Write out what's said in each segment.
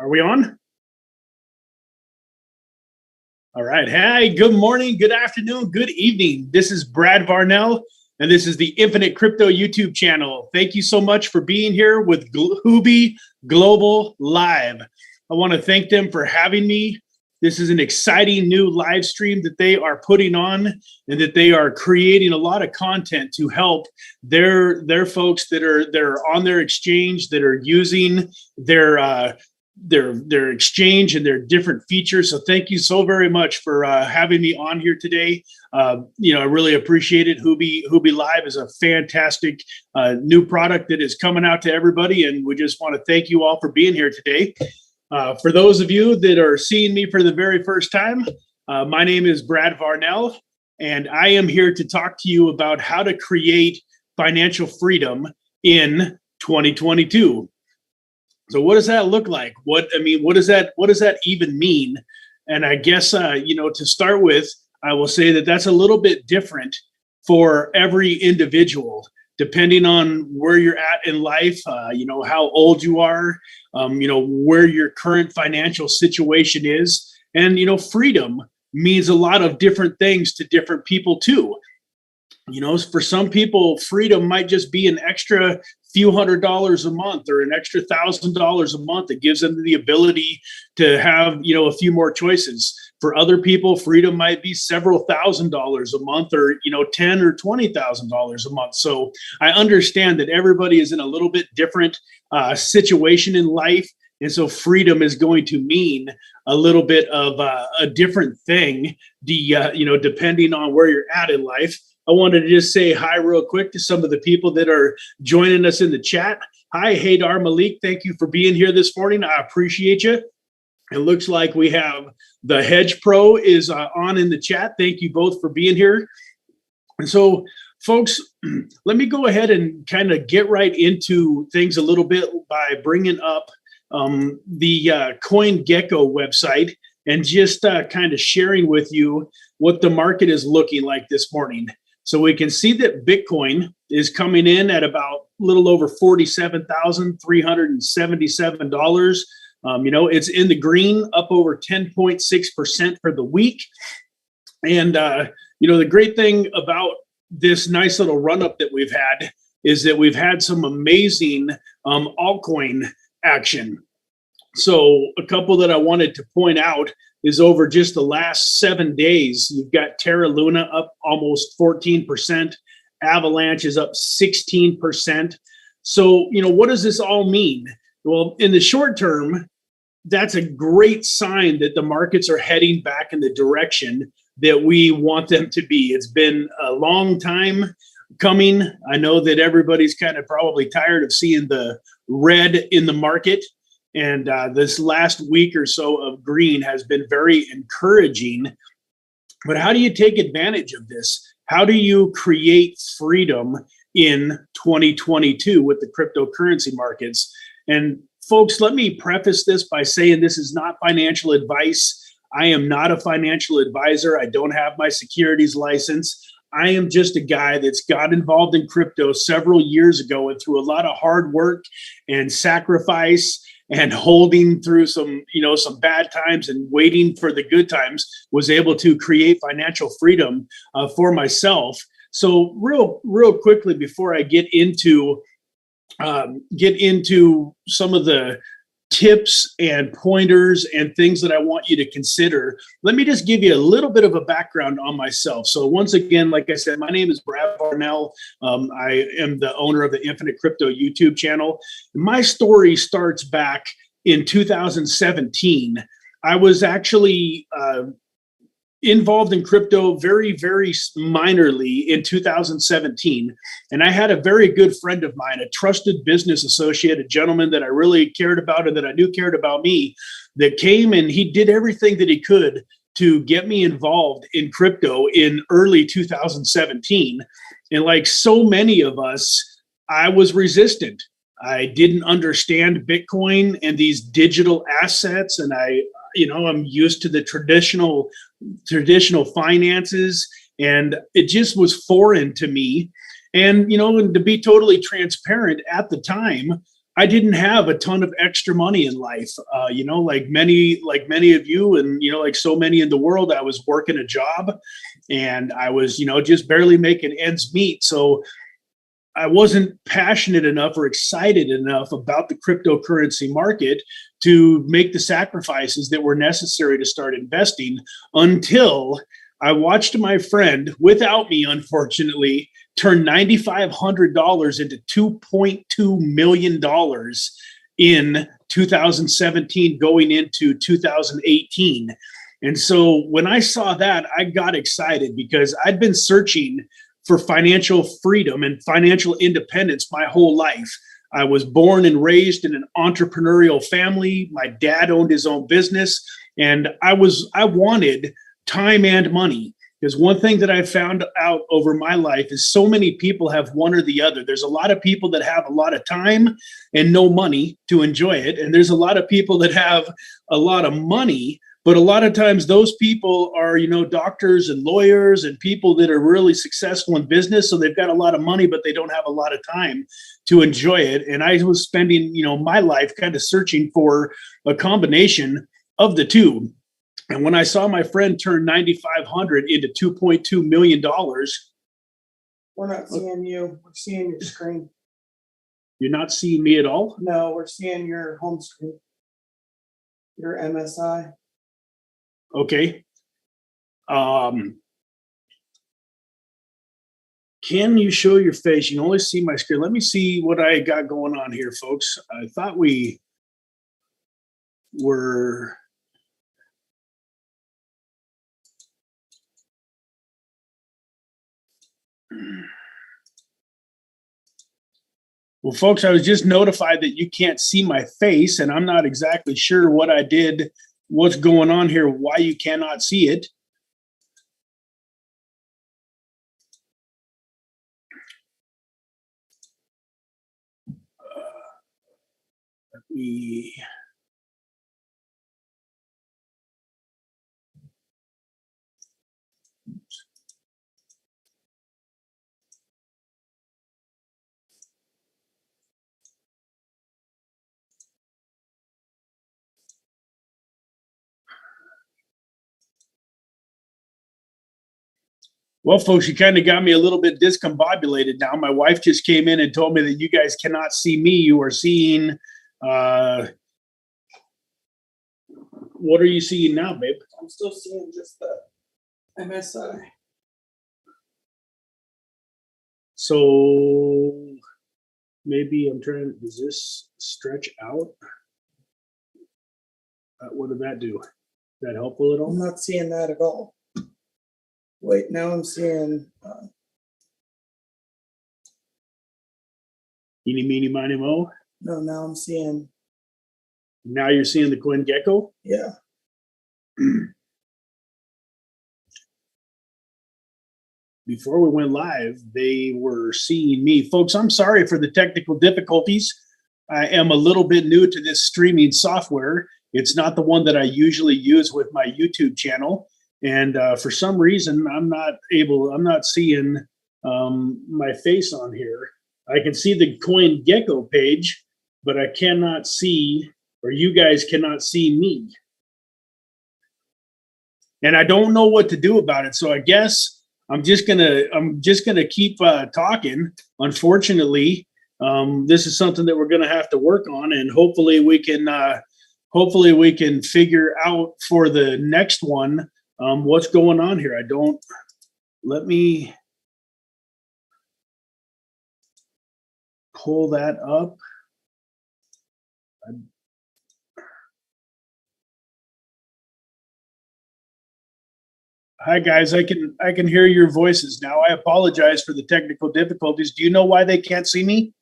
Are we on? All right. Hey, good morning, good afternoon, good evening. This is Brad Varnell, and this is the Infinite Crypto YouTube channel. Thank you so much for being here with HUOBI Live. I want to thank them for having me. This is an exciting new live stream that they are putting on, and that they are creating a lot of content to help their folks that are on their exchange, that are using their exchange and their different features. So thank you so very much for having me on here today. I really appreciate it. HUOBI Live is a fantastic new product that is coming out to everybody, and we just want to thank you all for being here today. For those of you that are seeing me for the very first time, my name is Brad Varnell, and I am here to talk to you about how to create financial freedom in 2022. So what does that look like? What does that even mean? And I guess, to start with, I will say that that's a little bit different for every individual, depending on where you're at in life, how old you are, where your current financial situation is. And, freedom means a lot of different things to different people too. For some people, freedom might just be an extra few $100s a month or an extra $1,000 a month that gives them the ability to have, a few more choices. For other people, freedom might be several $1,000s a month, or, $10,000 or $20,000 a month. So I understand that everybody is in a little bit different situation in life. And so freedom is going to mean a little bit of a different thing, depending on where you're at in life. I wanted to just say hi real quick to some of the people that are joining us in the chat. Hi, Haydar Malik. Thank you for being here this morning. I appreciate you. It looks like we have the Hedge Pro is on in the chat. Thank you both for being here. And so, folks, let me go ahead and kind of get right into things a little bit by bringing up the CoinGecko website and just kind of sharing with you what the market is looking like this morning. So we can see that Bitcoin is coming in at about a little over $47,377. It's in the green, up over 10.6% for the week. And, the great thing about this nice little run up that we've had is that we've had some amazing altcoin action. So a couple that I wanted to point out is over just the last 7 days, you've got Terra Luna up almost 14%. Avalanche is up 16%. So, what does this all mean? Well, in the short term, that's a great sign that the markets are heading back in the direction that we want them to be. It's been a long time coming. I know that everybody's kind of probably tired of seeing the red in the market. And this last week or so of green has been very encouraging. But how do you take advantage of this? How do you create freedom in 2022 with the cryptocurrency markets? And folks, let me preface this by saying this is not financial advice. I am not a financial advisor. I don't have my securities license. I am just a guy that's got involved in crypto several years ago, and through a lot of hard work and sacrifice and holding through some bad times and waiting for the good times, was able to create financial freedom for myself. So real quickly, before I get into some of the tips and pointers and things that I want you to consider, let me just give you a little bit of a background on myself. So once again, like I said, my name is Brad Varnell. I am the owner of the Infinite Crypto YouTube channel. My story starts back in 2017. I was actually involved in crypto very, very minorly in 2017. And I had a very good friend of mine, a trusted business associate, a gentleman that I really cared about and that I knew cared about me, that came and he did everything that he could to get me involved in crypto in early 2017. And like so many of us, I was resistant. I didn't understand Bitcoin and these digital assets. And I'm used to the traditional finances, and it just was foreign to me. And, and to be totally transparent, at the time, I didn't have a ton of extra money in life. You know, like many of you, and you know, like so many in the world, I was working a job, and I was, you know, just barely making ends meet. So I wasn't passionate enough or excited enough about the cryptocurrency market to make the sacrifices that were necessary to start investing until I watched my friend, without me, unfortunately, turn $9,500 into $2.2 million in 2017 going into 2018. And so when I saw that, I got excited because I'd been searching for financial freedom and financial independence my whole life. I was born and raised in an entrepreneurial family. My dad owned his own business, and I wanted time and money. Because one thing that I found out over my life is so many people have one or the other. There's a lot of people that have a lot of time and no money to enjoy it. And there's a lot of people that have a lot of money, but a lot of times those people are, you know, doctors and lawyers and people that are really successful in business. So they've got a lot of money, but they don't have a lot of time to enjoy it. And I was spending, you know, my life kind of searching for a combination of the two. And when I saw my friend turn 9,500 into $2.2 million. We're not seeing you. We're seeing your screen. You're not seeing me at all? No, we're seeing your home screen. Your MSI. Okay. Can you show your face? You can only see my screen. Let me see what I got going on here, folks. I thought we were... Well, folks, I was just notified that you can't see my face, and I'm not exactly sure what I did, what's going on here, why you cannot see it. Let me... Well, folks, you kind of got me a little bit discombobulated now. My wife just came in and told me that you guys cannot see me. You are seeing, what are you seeing now, babe? I'm still seeing just the MSI. So maybe I'm trying, does this stretch out? What did that do? Is that helpful at all? I'm not seeing that at all. Wait, now I'm seeing. Eeny, meeny, miny, mo? No, now I'm seeing. Now you're seeing the CoinGecko? Yeah. Before we went live, they were seeing me. Folks, I'm sorry for the technical difficulties. I am a little bit new to this streaming software. It's not the one that I usually use with my YouTube channel. And for some reason, I'm not seeing my face on here. I can see the CoinGecko page, but I cannot see, or you guys cannot see me. And I don't know what to do about it. So I guess I'm just gonna keep talking. Unfortunately, this is something that we're gonna have to work on, and hopefully we can figure out for the next one what's going on here. Let me pull that up. Hi guys, I can hear your voices now. I apologize for the technical difficulties. Do you know why they can't see me?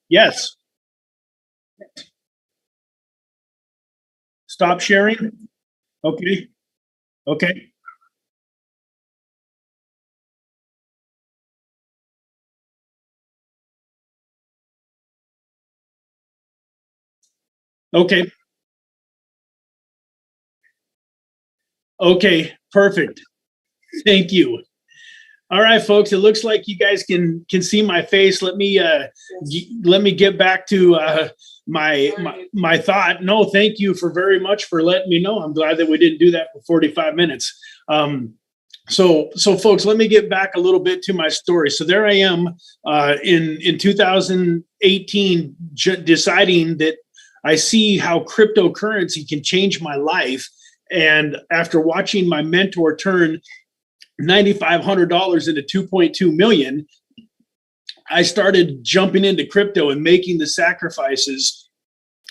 Yes. Stop sharing? Okay. Okay. Okay. Okay, perfect. Thank you. All right, folks. It looks like you guys can see my face. Let me get back to my thought. No, thank you for very much for letting me know. I'm glad that we didn't do that for 45 minutes. So folks, let me get back a little bit to my story. So there I am in 2018, deciding that I see how cryptocurrency can change my life. And after watching my mentor turn $9,500 into 2.2 million, I started jumping into crypto and making the sacrifices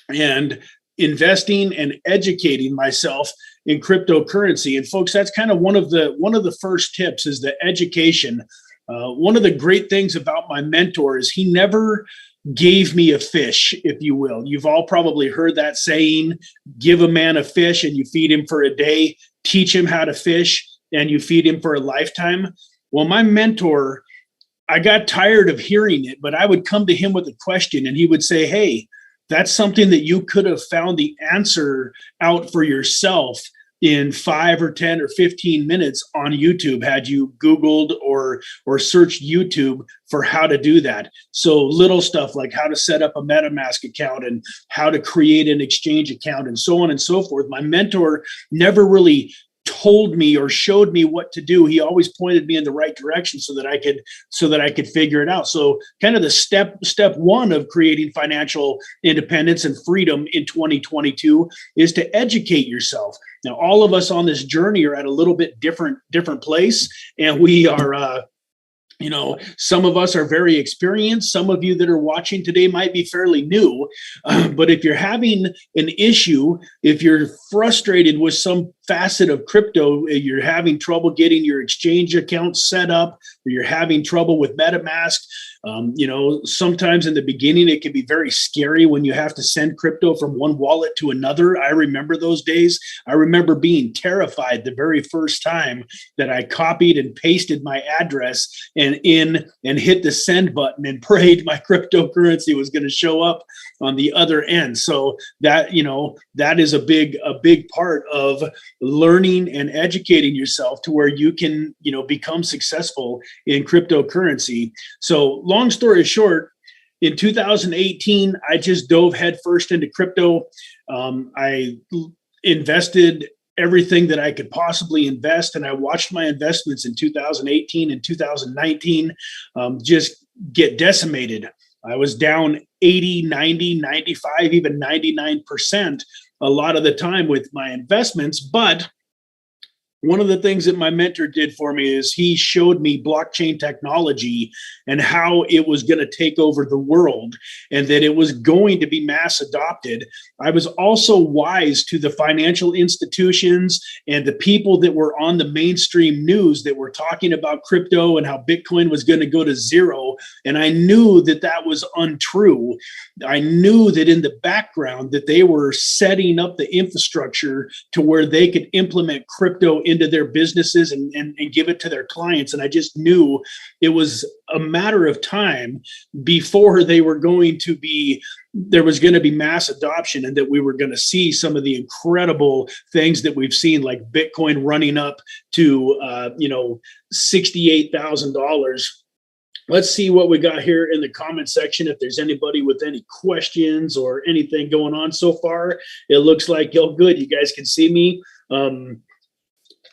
and investing and educating myself in cryptocurrency. And folks, that's kind of one of the first tips is the education. One of the great things about my mentor is he never gave me a fish, if you will. You've all probably heard that saying, give a man a fish and you feed him for a day, teach him how to fish and you feed him for a lifetime. Well, my mentor, I got tired of hearing it, but I would come to him with a question and he would say, hey, that's something that you could have found the answer out for yourself in 5 or 10 or 15 minutes on YouTube had you Googled or searched YouTube for how to do that. So little stuff like how to set up a MetaMask account and how to create an exchange account and so on and so forth. My mentor never really told me or showed me what to do. He always pointed me in the right direction so that I could figure it out. So kind of the step one of creating financial independence and freedom in 2022 is to educate yourself. Now, all of us on this journey are at a little bit different place, and we are some of us are very experienced. Some of you that are watching today might be fairly new. But if you're having an issue, if you're frustrated with some facet of crypto, you're having trouble getting your exchange account set up, or you're having trouble with MetaMask, sometimes in the beginning, it can be very scary when you have to send crypto from one wallet to another. I remember those days. I remember being terrified the very first time that I copied and pasted my address and hit the send button and prayed my cryptocurrency was going to show up on the other end. So that is a big part of learning and educating yourself to where you can, become successful in cryptocurrency. So long story short, in 2018, I just dove headfirst into crypto. I invested everything that I could possibly invest. And I watched my investments in 2018 and 2019 just get decimated. I was down 80, 90, 95, even 99% a lot of the time with my investments. But one of the things that my mentor did for me is he showed me blockchain technology and how it was going to take over the world and that it was going to be mass adopted. I was also wise to the financial institutions and the people that were on the mainstream news that were talking about crypto and how Bitcoin was going to go to zero. And I knew that that was untrue. I knew that in the background that they were setting up the infrastructure to where they could implement crypto into their businesses and give it to their clients. And I just knew it was a matter of time before there was going to be mass adoption and that we were going to see some of the incredible things that we've seen, like Bitcoin running up to, $68,000. Let's see what we got here in the comment section. If there's anybody with any questions or anything going on so far, it looks like you're good. You guys can see me.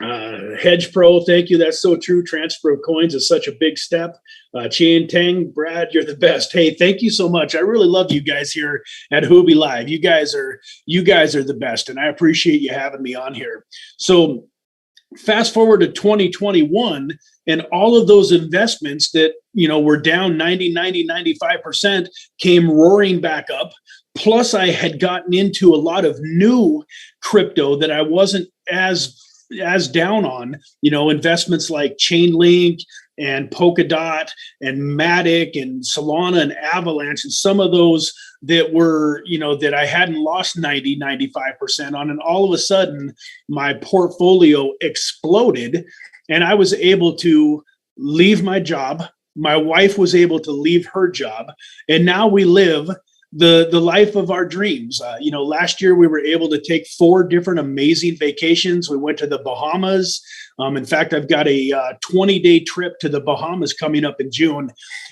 Hedge Pro, thank you. That's so true. Transfer of coins is such a big step. Chien Tang, Brad, you're the best. Hey, thank you so much. I really love you guys here at HUOBI Live. You guys are the best, and I appreciate you having me on here. So fast forward to 2021, and all of those investments that were down 90, 95% came roaring back up. Plus, I had gotten into a lot of new crypto that I wasn't as down on, investments like Chainlink and Polkadot and Matic and Solana and Avalanche, and some of those that were, that I hadn't lost 90, 95% on. And all of a sudden, my portfolio exploded and I was able to leave my job. My wife was able to leave her job. And now we live the life of our dreams. You know, last year we were able to take 4 different amazing vacations. We went to the Bahamas. In fact, I've got a 20-day trip to the Bahamas coming up in June.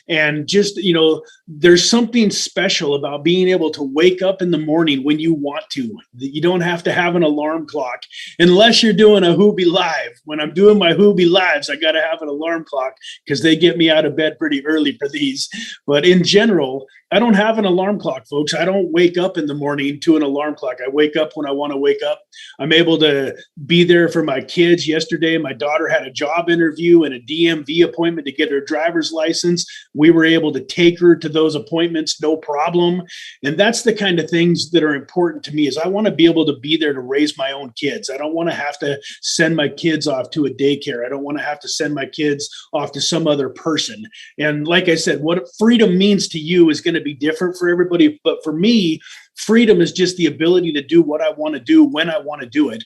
And just, you know, there's something special about being able to wake up in the morning when you want to. You don't have to have an alarm clock unless you're doing a HUOBI Live. When I'm doing my HUOBI Lives, I got to have an alarm clock because they get me out of bed pretty early for these. But in general, I don't have an alarm clock, folks. I don't wake up in the morning to an alarm clock. I wake up when I want to wake up. I'm able to be there for my kids. Yesterday, my daughter had a job interview and a DMV appointment to get her driver's license. We were able to take her to those appointments, no problem. And that's the kind of things that are important to me, is I want to be able to be there to raise my own kids. I don't want to have to send my kids off to a daycare. I don't want to have to send my kids off to some other person. And like I said, what freedom means to you is going to be different for everybody. But for me, freedom is just the ability to do what I want to do when I want to do it.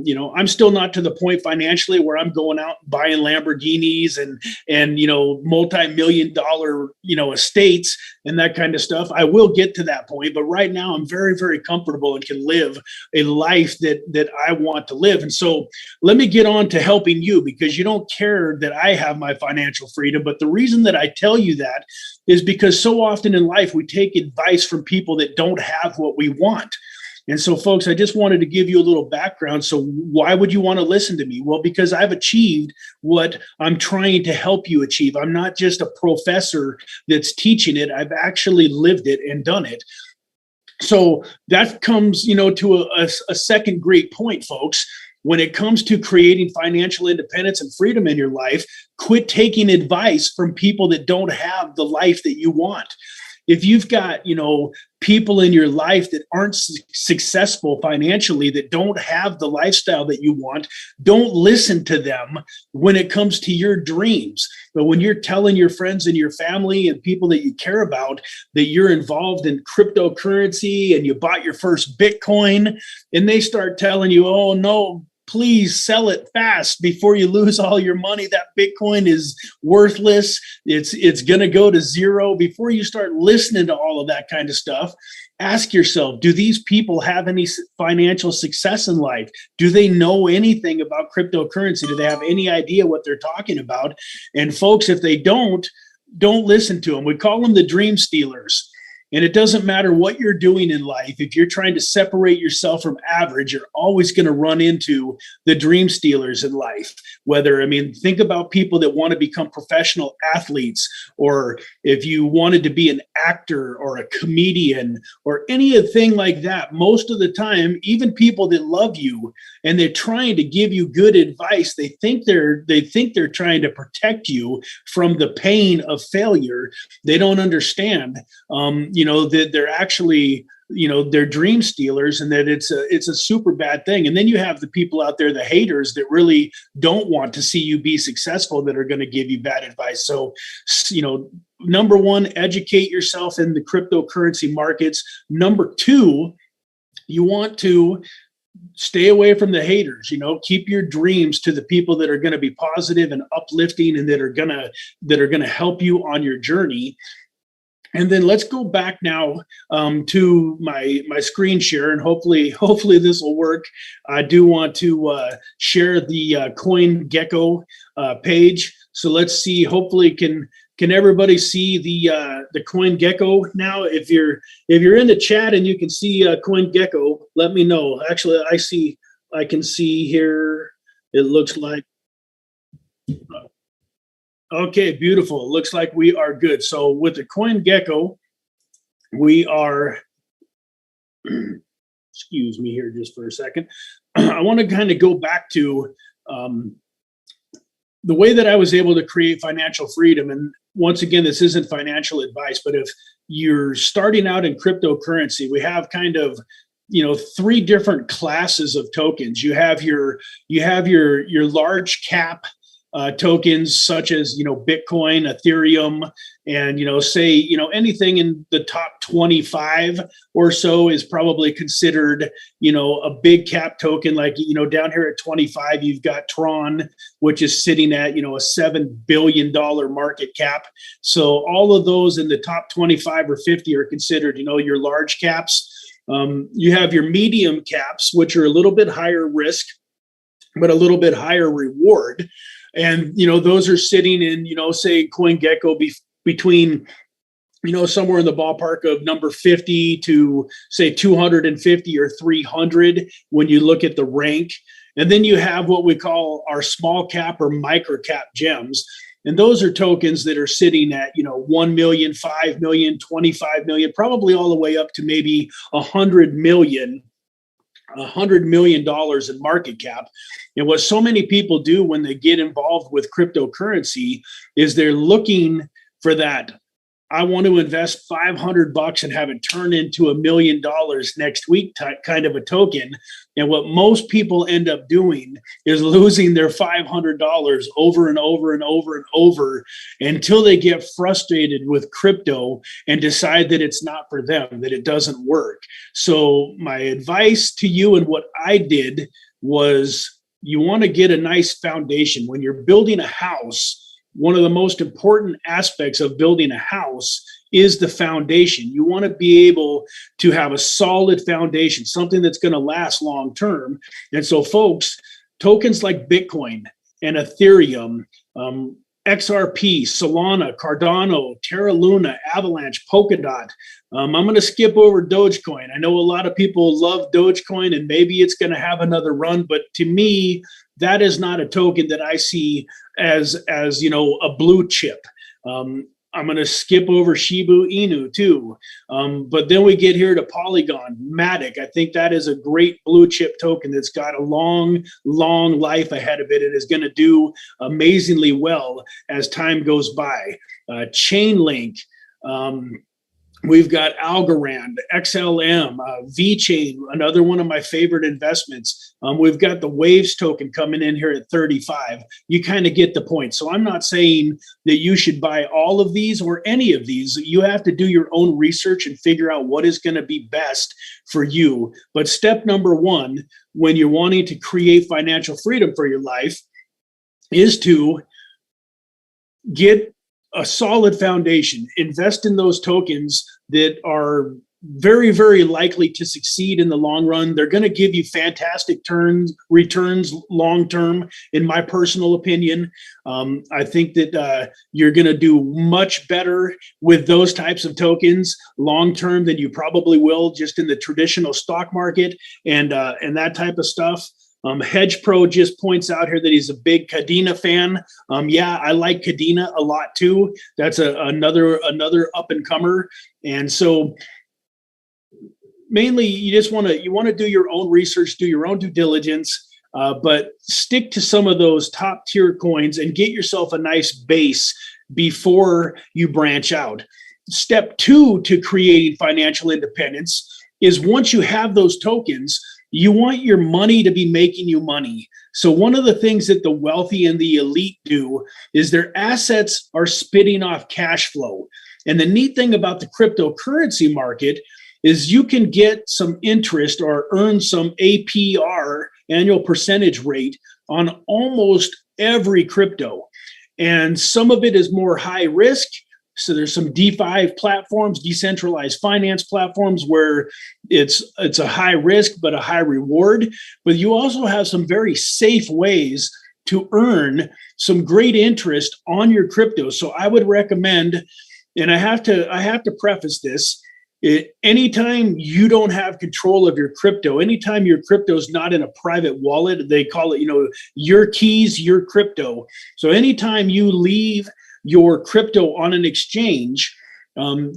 You know, I'm still not to the point financially where I'm going out and buying Lamborghinis and you know, multi-million-dollar, you know, estates and that kind of stuff. I will get to that point, but right now I'm very, very comfortable and can live a life that I want to live. And so let me get on to helping you, because you don't care that I have my financial freedom. But the reason that I tell you that is because so often in life we take advice from people that don't have what we want. And so, folks, I just wanted to give you a little background. So why would you want to listen to me? Well, because I've achieved what I'm trying to help you achieve. I'm not just a professor that's teaching it. I've actually lived it and done it. So that comes, you know, to a second great point, folks. When it comes to creating financial independence and freedom in your life, quit taking advice from people that don't have the life that you want. If you've got, you know, people in your life that aren't successful financially, that don't have the lifestyle that you want, don't listen to them when it comes to your dreams. But when you're telling your friends and your family and people that you care about that you're involved in cryptocurrency and you bought your first Bitcoin, and they start telling you, oh no, please sell it fast before you lose all your money. That Bitcoin is worthless. It's going to go to zero. Before you start listening to all of that kind of stuff, ask yourself, do these people have any financial success in life? Do they know anything about cryptocurrency? Do they have any idea what they're talking about? And folks, if they don't listen to them. We call them the dream stealers. And it doesn't matter what you're doing in life. If you're trying to separate yourself from average, you're always going to run into the dream stealers in life. Whether, I mean, think about people that want to become professional athletes, or if you wanted to be an actor or a comedian or anything like that. Most of the time, even people that love you and they're trying to give you good advice, they think they're trying to protect you from the pain of failure. They don't understand. You know, that they're actually, you know, they're dream stealers, and that it's a super bad thing. And then you have the people out there, the haters, that really don't want to see you be successful, that are going to give you bad advice. So, you know, number one, educate yourself in the cryptocurrency markets. Number two, you want to stay away from the haters. You know, keep your dreams to the people that are going to be positive and uplifting, and that are going to help you on your journey. And then let's go back now to my screen share, and hopefully this will work. I do want to share the CoinGecko page. So let's see. Hopefully, can everybody see the CoinGecko now? If you're in the chat and you can see CoinGecko, let me know. Actually, I can see here. It looks like. Okay, beautiful. It looks like we are good. So with the CoinGecko, we are, excuse me here just for a second. I want to kind of go back to the way that I was able to create financial freedom. And once again, this isn't financial advice, but if you're starting out in cryptocurrency, we have kind of, you know, 3 different classes of tokens. You have your large cap tokens, such as, you know, Bitcoin, Ethereum, And, say, anything in the top 25 or so is probably considered, a big cap token. Like, down here at 25, you've got Tron, which is sitting at, a $7 billion market cap. So all of those in the top 25 or 50 are considered, your large caps. You have your medium caps, which are a little bit higher risk, but a little bit higher reward. And, those are sitting in, say, CoinGecko between, somewhere in the ballpark of number 50 to say 250 or 300 when you look at the rank. And then you have what we call our small cap or micro cap gems. And those are tokens that are sitting at, 1 million, 5 million, 25 million, probably all the way up to maybe $100 million in market cap. And what so many people do when they get involved with cryptocurrency is they're looking for that. I want to invest $500 and have it turn into $1 million next week kind of a token. And what most people end up doing is losing their $500 over and over and over and over until they get frustrated with crypto and decide that it's not for them, that it doesn't work. So my advice to you and what I did was you want to get a nice foundation. When you're building a house, one of the most important aspects of building a house is the foundation. You want to be able to have a solid foundation, something that's going to last long term. And so, folks, tokens like Bitcoin and Ethereum, XRP, Solana, Cardano, Terra Luna, Avalanche, Polkadot. I'm going to skip over Dogecoin. I know a lot of people love Dogecoin, and maybe it's going to have another run, but to me, that is not a token that I see as a blue chip. I'm going to skip over Shiba Inu too. But then we get here to Polygon, Matic. I think that is a great blue chip token that's got a long, long life ahead of it and is going to do amazingly well as time goes by. Chainlink. We've got Algorand, XLM, VeChain, another one of my favorite investments. We've got the Waves token coming in here at 35. You kind of get the point. So I'm not saying that you should buy all of these or any of these. You have to do your own research and figure out what is going to be best for you. But step number one, when you're wanting to create financial freedom for your life, is to get a solid foundation. Invest in those tokens that are very, very likely to succeed in the long run. They're going to give you fantastic returns long term, in my personal opinion. I think that you're going to do much better with those types of tokens long term than you probably will just in the traditional stock market and that type of stuff. Hedge Pro just points out here that he's a big Cadena fan. Yeah, I like Cadena a lot too. That's another up and comer. And so mainly you want to do your own research, do your own due diligence, but stick to some of those top tier coins and get yourself a nice base before you branch out. Step two to creating financial independence is once you have those tokens, you want your money to be making you money. So one of the things that the wealthy and the elite do is their assets are spitting off cash flow. And the neat thing about the cryptocurrency market is you can get some interest or earn some APR, annual percentage rate, on almost every crypto. And some of it is more high risk. So there's some DeFi platforms, decentralized finance platforms, where it's a high risk but a high reward. But you also have some very safe ways to earn some great interest on your crypto. So I would recommend, and I have to preface this, anytime you don't have control of your crypto, anytime your crypto is not in a private wallet, they call it, your keys, your crypto. So anytime you leave your crypto on an exchange,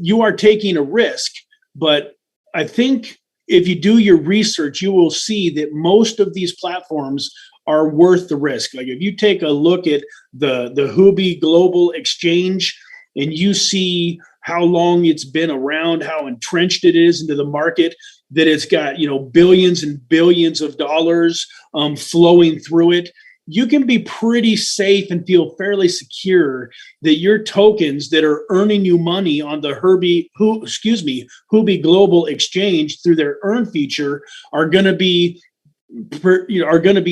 you are taking a risk. But I think if you do your research, you will see that most of these platforms are worth the risk. Like if you take a look at the HUOBI Global Exchange and you see how long it's been around, how entrenched it is into the market, that it's got billions and billions of dollars flowing through it, you can be pretty safe and feel fairly secure that your tokens that are earning you money on the HUOBI Global Exchange through their earn feature are going to be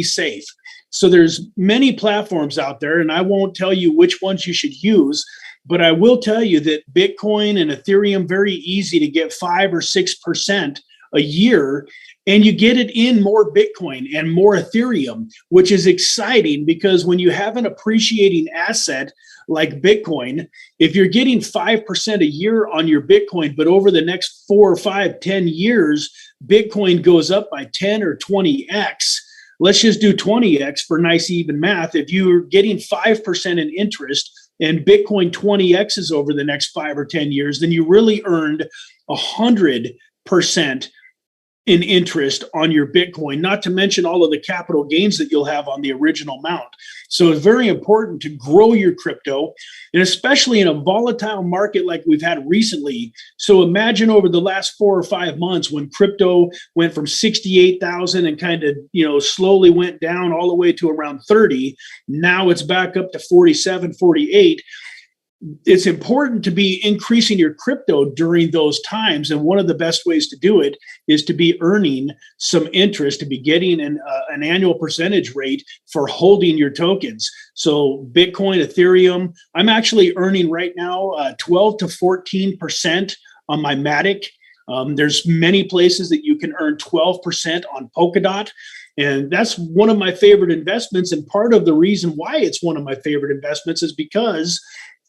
safe. So there's many platforms out there, and I won't tell you which ones you should use, but I will tell you that Bitcoin and Ethereum, very easy to get 5 or 6% a year, and you get it in more Bitcoin and more Ethereum, which is exciting because when you have an appreciating asset like Bitcoin, if you're getting 5% a year on your Bitcoin, but over the next 4 or 5, 10 years, Bitcoin goes up by 10 or 20x. Let's just do 20x for nice even math. If you're getting 5% in interest and Bitcoin 20x's over the next 5 or 10 years, then you really earned 100% in interest on your Bitcoin, not to mention all of the capital gains that you'll have on the original amount. So it's very important to grow your crypto, and especially in a volatile market like we've had recently. So imagine over the last 4 or 5 months when crypto went from 68,000 and kind of, slowly went down all the way to around 30. Now it's back up to 47, 48. It's important to be increasing your crypto during those times. And one of the best ways to do it is to be earning some interest, to be getting an annual percentage rate for holding your tokens. So Bitcoin, Ethereum, I'm actually earning right now 12 to 14% on my Matic. There's many places that you can earn 12% on Polkadot. And that's one of my favorite investments. And part of the reason why it's one of my favorite investments is because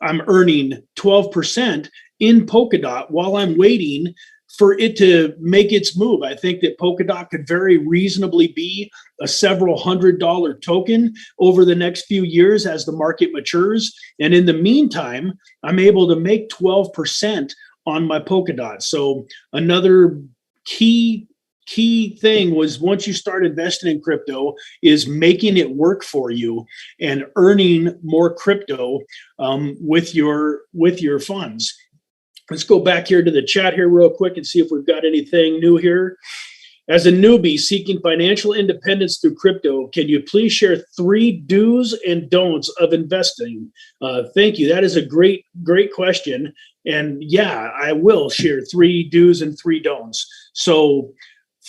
I'm earning 12% in Polkadot while I'm waiting for it to make its move. I think that Polkadot could very reasonably be a several $100 token over the next few years as the market matures. And in the meantime, I'm able to make 12% on my Polkadot. So another key thing was, once you start investing in crypto, is making it work for you and earning more crypto with your funds. Let's go back here to the chat here real quick and see if we've got anything new here. As a newbie seeking financial independence through crypto, can you please share 3 do's and don'ts of investing? Thank you. That is a great question. And yeah, I will share 3 do's and 3 don'ts. So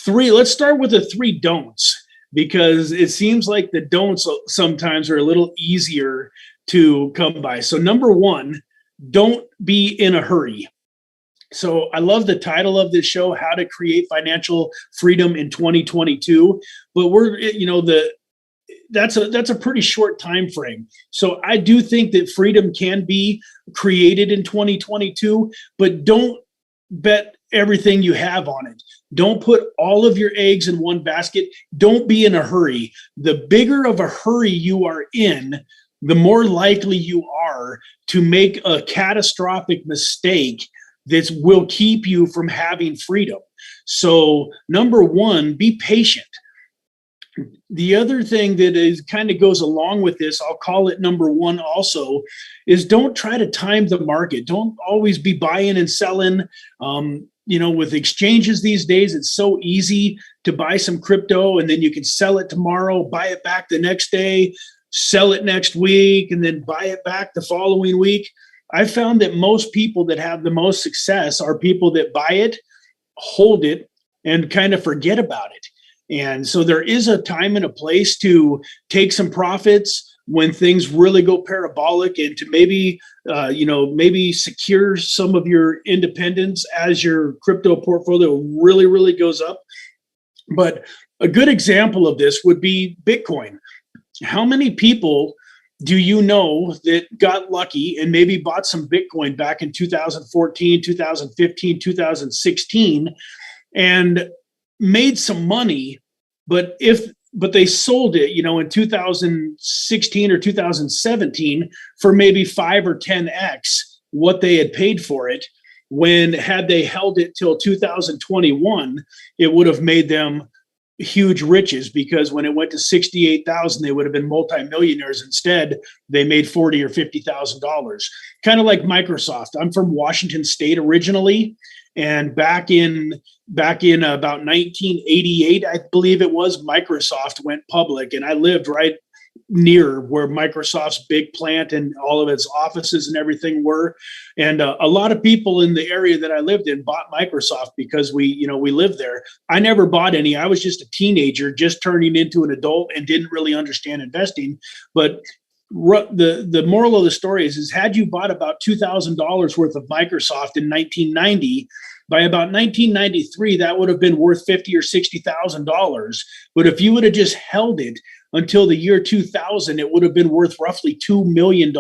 let's start with the 3 don'ts, because it seems like the don'ts sometimes are a little easier to come by. So number 1, don't be in a hurry. So I love the title of this show, How to Create Financial Freedom in 2022. But that's a pretty short time frame. So I do think that freedom can be created in 2022, but don't bet everything you have on it. Don't put all of your eggs in one basket. Don't be in a hurry. The bigger of a hurry you are in, the more likely you are to make a catastrophic mistake that will keep you from having freedom. So number 1, be patient. The other thing that is kind of goes along with this, I'll call it number 1 also, is don't try to time the market. Don't always be buying and selling. With exchanges these days, it's so easy to buy some crypto and then you can sell it tomorrow, buy it back the next day, sell it next week, and then buy it back the following week. I found that most people that have the most success are people that buy it, hold it, and kind of forget about it. And so there is a time and a place to take some profits when things really go parabolic, and to maybe secure some of your independence as your crypto portfolio really, really goes up. But a good example of this would be Bitcoin. How many people do you know that got lucky and maybe bought some Bitcoin back in 2014, 2015, 2016 and made some money, but they sold it, in 2016 or 2017 for maybe 5 or 10x what they had paid for it, when had they held it till 2021, it would have made them huge riches, because when it went to 68,000, they would have been multimillionaires. Instead, they made $40,000 or $50,000. Kind of like Microsoft. I'm from Washington State originally, and back in about 1988, I believe it was, Microsoft went public, and I lived right near where Microsoft's big plant and all of its offices and everything were. And a lot of people in the area that I lived in bought Microsoft because we lived there. I never bought any. I was just a teenager, just turning into an adult and didn't really understand investing. But the moral of the story is had you bought about $2,000 worth of Microsoft in 1990, by about 1993, that would have been worth $50,000 or $60,000. But if you would have just held it until the year 2000, it would have been worth roughly $2 million.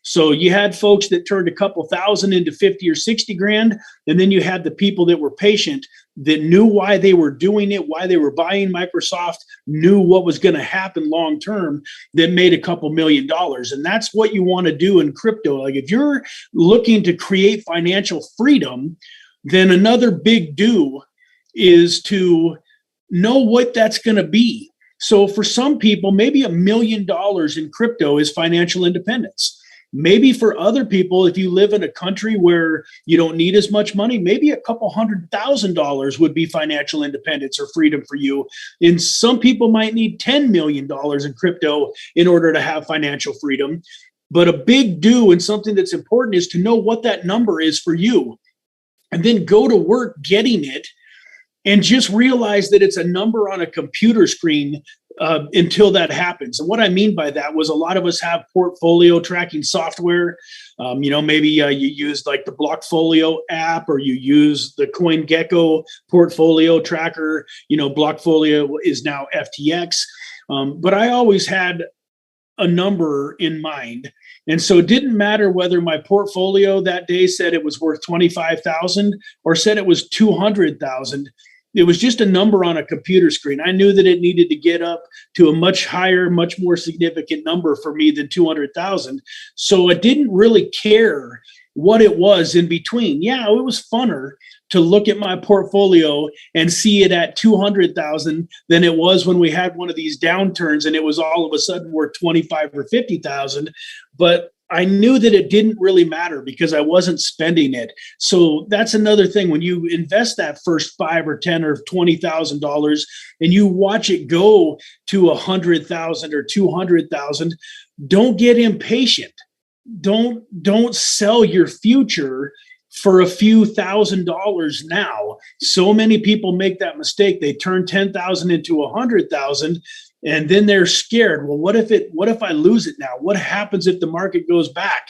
So you had folks that turned a couple thousand into 50 or 60 grand. And then you had the people that were patient, that knew why they were doing it, why they were buying Microsoft, knew what was going to happen long term, that made a couple $1 million. And that's what you want to do in crypto. Like if you're looking to create financial freedom, then another big do is to know what that's going to be. So for some people, maybe $1 million in crypto is financial independence. Maybe for other people, if you live in a country where you don't need as much money, maybe a couple $100,000 would be financial independence or freedom for you. And some people might need $10 million in crypto in order to have financial freedom. But a big do and something that's important is to know what that number is for you, and then go to work getting it, and just realize that it's a number on a computer screen until that happens. And what I mean by that was a lot of us have portfolio tracking software. Maybe you use like the Blockfolio app, or you use the CoinGecko portfolio tracker. Blockfolio is now FTX. But I always had a number in mind. And so it didn't matter whether my portfolio that day said it was worth 25,000 or said it was 200,000. It was just a number on a computer screen. I knew that it needed to get up to a much higher, much more significant number for me than 200,000. So I didn't really care what it was in between. Yeah, it was funner to look at my portfolio and see it at 200,000 than it was when we had one of these downturns and it was all of a sudden worth 25 or 50,000. But I knew that it didn't really matter because I wasn't spending it. So that's another thing. When you invest that first $5 or $10 or $20,000 and you watch it go to 100,000 or 200,000, don't get impatient. Don't sell your future for a few $1,000s now. So many people make that mistake. They turn 10,000 into 100,000. And then they're scared. Well, what if I lose it now? What happens if the market goes back?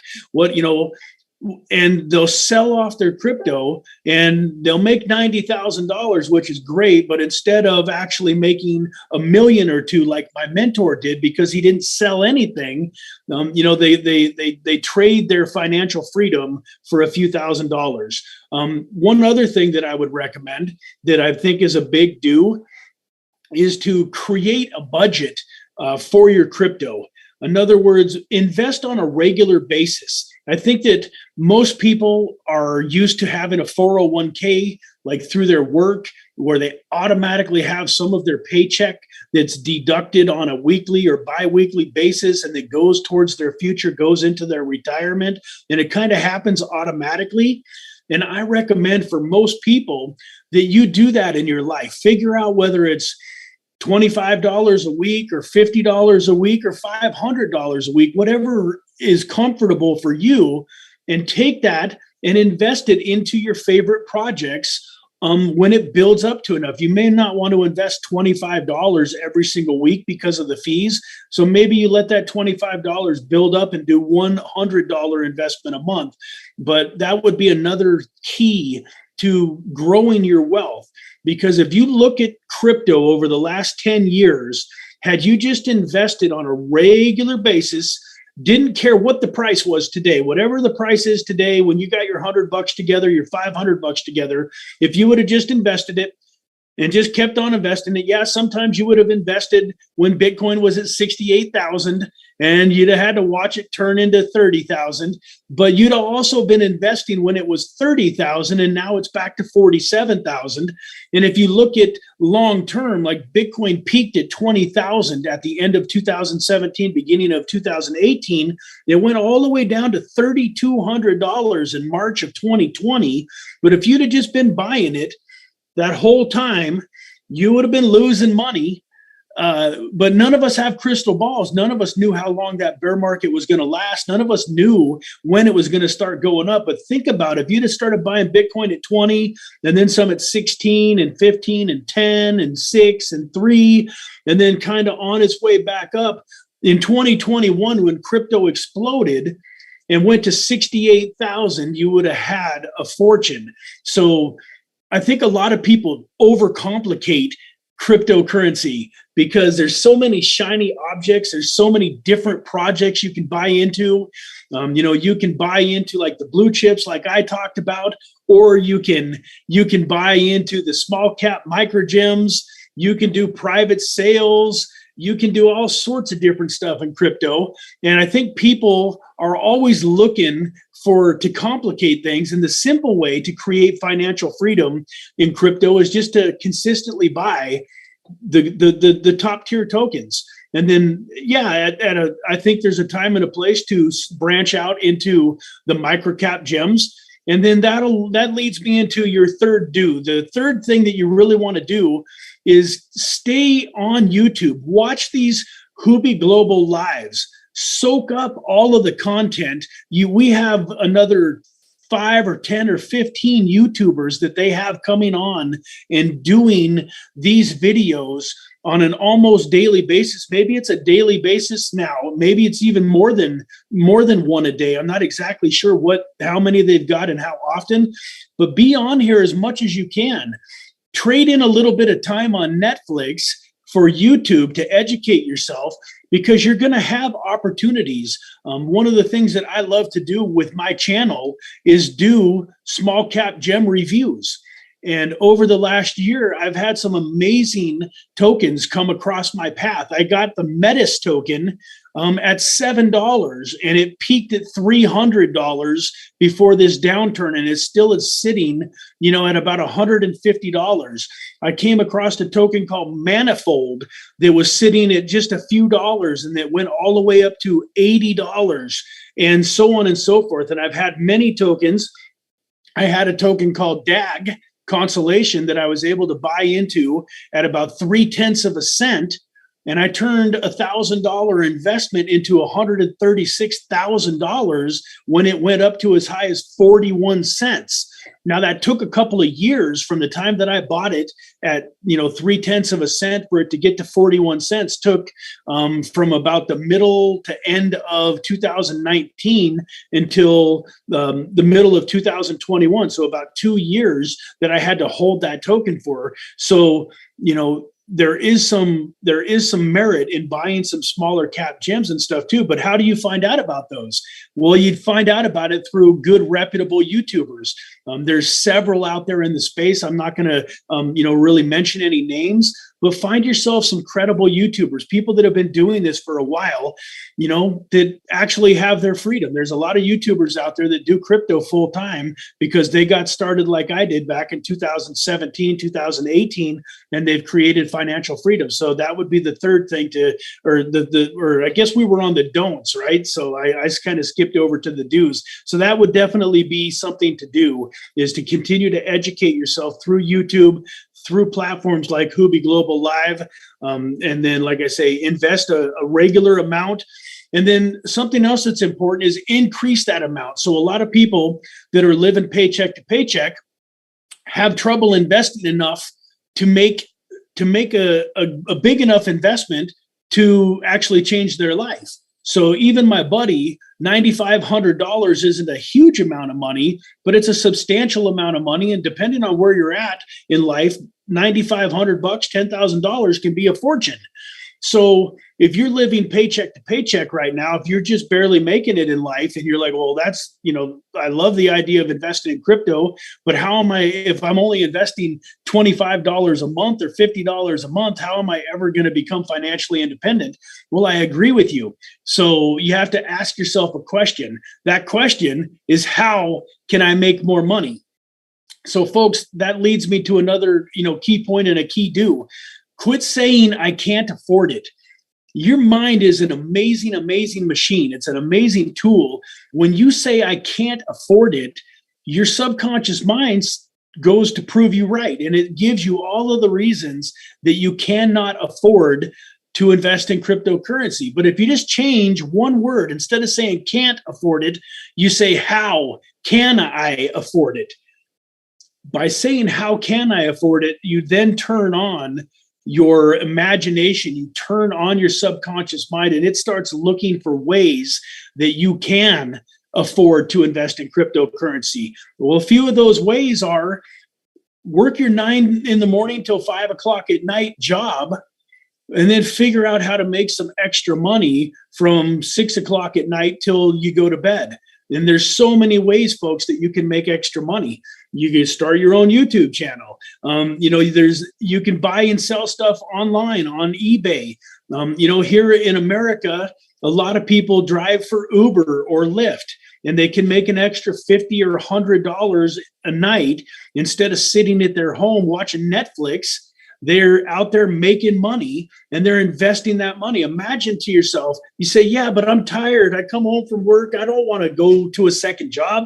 And they'll sell off their crypto and they'll make $90,000, which is great. But instead of actually making $1 million or $2 like my mentor did, because he didn't sell anything, they trade their financial freedom for a few $1,000s. One other thing that I would recommend that I think is a big do is to create a budget for your crypto. In other words, invest on a regular basis. I think that most people are used to having a 401k, like through their work, where they automatically have some of their paycheck that's deducted on a weekly or bi-weekly basis, and that goes towards their future, goes into their retirement, and it kind of happens automatically. And I recommend for most people that you do that in your life. Figure out whether it's $25 a week or $50 a week or $500 a week, whatever is comfortable for you, and take that and invest it into your favorite projects when it builds up to enough. You may not want to invest $25 every single week because of the fees. So maybe you let that $25 build up and do $100 investment a month. But that would be another key to growing your wealth. Because if you look at crypto over the last 10 years, had you just invested on a regular basis, didn't care what the price was today, whatever the price is today, when you got your $100 together, your $500 together, if you would have just invested it and just kept on investing it, yeah, sometimes you would have invested when Bitcoin was at 68,000 and you'd have had to watch it turn into 30,000, but you'd have also been investing when it was 30,000 and now it's back to 47,000. And if you look at long term, like Bitcoin peaked at 20,000 at the end of 2017, beginning of 2018, it went all the way down to $3,200 in March of 2020. But if you'd have just been buying it that whole time, you would have been losing money But none of us have crystal balls. None of us knew how long that bear market was going to last. None of us knew when it was going to start going up. But think about it. If you'd have started buying Bitcoin at 20, and then some at 16 and 15 and 10 and 6 and 3, and then kind of on its way back up in 2021 when crypto exploded and went to 68,000, you would have had a fortune. So I think a lot of people overcomplicate cryptocurrency because there's so many shiny objects. There's so many different projects you can buy into. You can buy into like the blue chips, like I talked about, or you can buy into the small cap micro gems. You can do private sales. You can do all sorts of different stuff in crypto. And I think people are always looking to complicate things. And the simple way to create financial freedom in crypto is just to consistently buy the top tier tokens. And then, I think there's a time and a place to branch out into the micro cap gems. And then that leads me into your third do. The third thing that you really want to do is stay on YouTube. Watch these HUOBI Global Lives. Soak up all of the content. We have another 5 or 10 or 15 YouTubers that they have coming on and doing these videos on an almost daily basis. Maybe it's a daily basis now. Maybe it's even more than one a day. I'm not exactly sure how many they've got and how often, but be on here as much as you can. Trade in a little bit of time on Netflix for YouTube to educate yourself, because you're going to have opportunities. One of the things that I love to do with my channel is do small cap gem reviews. And over the last year, I've had some amazing tokens come across my path. I got the Metis token at $7, and it peaked at $300 before this downturn, and it still is sitting, at about $150. I came across a token called Manifold that was sitting at just a few dollars, and that went all the way up to $80, and so on and so forth. And I've had many tokens. I had a token called DAG, Consolation, that I was able to buy into at about 0.3 of a cent. And I turned $1,000 investment into $136,000 when it went up to as high as 41 cents. Now that took a couple of years from the time that I bought it at 0.3 of a cent for it to get to 41 cents. Took from about the middle to end of 2019 until the middle of 2021. So about 2 years that I had to hold that token for. So there is some merit in buying some smaller cap gems and stuff too. But how do you find out about those? Well, you'd find out about it through good, reputable YouTubers. There's several out there in the space. I'm not going to, really mention any names, but find yourself some credible YouTubers, people that have been doing this for a while, that actually have their freedom. There's a lot of YouTubers out there that do crypto full time because they got started like I did back in 2017, 2018, and they've created financial freedom. So that would be the third thing or I guess we were on the don'ts, right? So I kind of skipped over to the do's. So that would definitely be something to do, is to continue to educate yourself through YouTube, through platforms like HUOBI Global Live. And then, like I say, invest a regular amount. And then something else that's important is increase that amount. So a lot of people that are living paycheck to paycheck have trouble investing enough to make a big enough investment to actually change their life. So even my buddy, $9,500 isn't a huge amount of money, but it's a substantial amount of money. And depending on where you're at in life, $9,500, $10,000 can be a fortune. So if you're living paycheck to paycheck right now, if you're just barely making it in life and you're like, well, that's, I love the idea of investing in crypto, but if I'm only investing $25 a month or $50 a month, how am I ever going to become financially independent? Well, I agree with you. So you have to ask yourself a question. That question is, how can I make more money? So folks, that leads me to another, key point and a key do. Quit saying I can't afford it. Your mind is an amazing, amazing machine. It's an amazing tool. When you say I can't afford it, your subconscious mind goes to prove you right. And it gives you all of the reasons that you cannot afford to invest in cryptocurrency. But if you just change one word, instead of saying can't afford it, you say, how can I afford it? By saying, how can I afford it? You then turn on your imagination, you turn on your subconscious mind, and it starts looking for ways that you can afford to invest in cryptocurrency. Well, a few of those ways are work your 9 in the morning till 5 o'clock at night job, and then figure out how to make some extra money from 6 o'clock at night till you go to bed. And there's so many ways, folks, that you can make extra money. You can start your own YouTube channel. You can buy and sell stuff online on eBay. Here in America, a lot of people drive for Uber or Lyft, and they can make an extra $50 or $100 a night instead of sitting at their home watching Netflix. They're out there making money, and they're investing that money. Imagine to yourself, you say, yeah, but I'm tired. I come home from work. I don't want to go to a second job.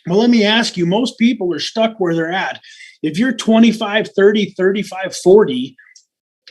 Well, let me ask you, most people are stuck where they're at. If you're 25, 30, 35, 40,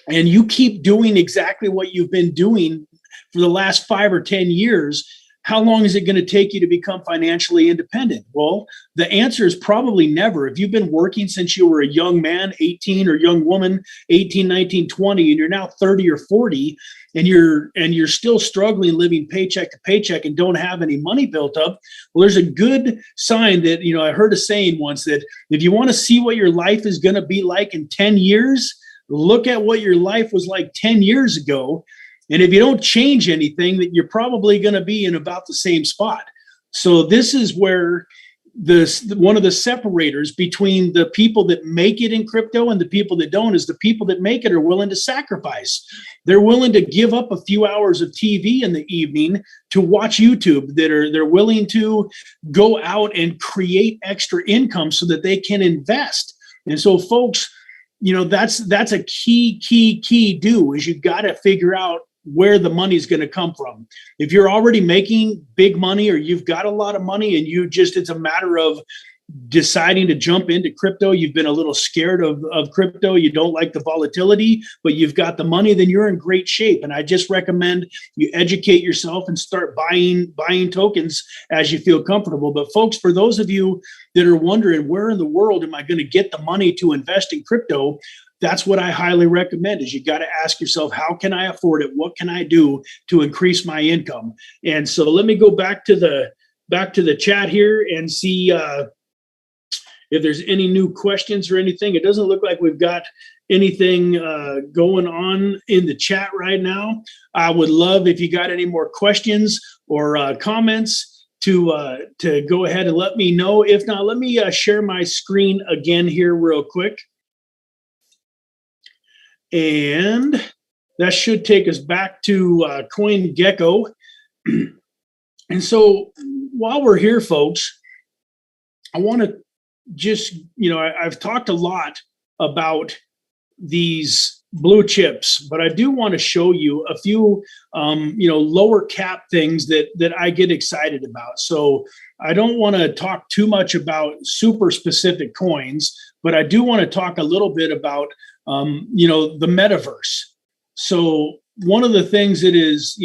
and you keep doing exactly what you've been doing for the last 5 or 10 years, how long is it going to take you to become financially independent? Well, the answer is probably never. If you've been working since you were a young man, 18, or young woman, 18, 19, 20, and you're now 30 or 40, and you're still struggling living paycheck to paycheck and don't have any money built up, well, there's a good sign that, I heard a saying once that if you want to see what your life is going to be like in 10 years, look at what your life was like 10 years ago. And if you don't change anything, that you're probably going to be in about the same spot. So this is where one of the separators between the people that make it in crypto and the people that don't is the people that make it are willing to sacrifice. They're willing to give up a few hours of TV in the evening to watch YouTube. They're willing to go out and create extra income so that they can invest. And so, folks, that's a key do is you got to figure out where the money is going to come from. If you're already making big money or you've got a lot of money and it's a matter of deciding to jump into crypto, you've been a little scared of crypto, you don't like the volatility, but you've got the money, then you're in great shape. And I just recommend you educate yourself and start buying tokens as you feel comfortable. But folks, for those of you that are wondering, where in the world am I going to get the money to invest in crypto? That's what I highly recommend is you got to ask yourself, how can I afford it? What can I do to increase my income? And so let me go back to the chat here and see if there's any new questions or anything. It doesn't look like we've got anything going on in the chat right now. I would love if you got any more questions or comments to go ahead and let me know. If not, let me share my screen again here real quick. And that should take us back to CoinGecko. And so while we're here, folks, I want to just, I've talked a lot about these blue chips, but I do want to show you a few, lower cap things that I get excited about. So I don't want to talk too much about super specific coins, but I do want to talk a little bit about the metaverse. So one of the things that is,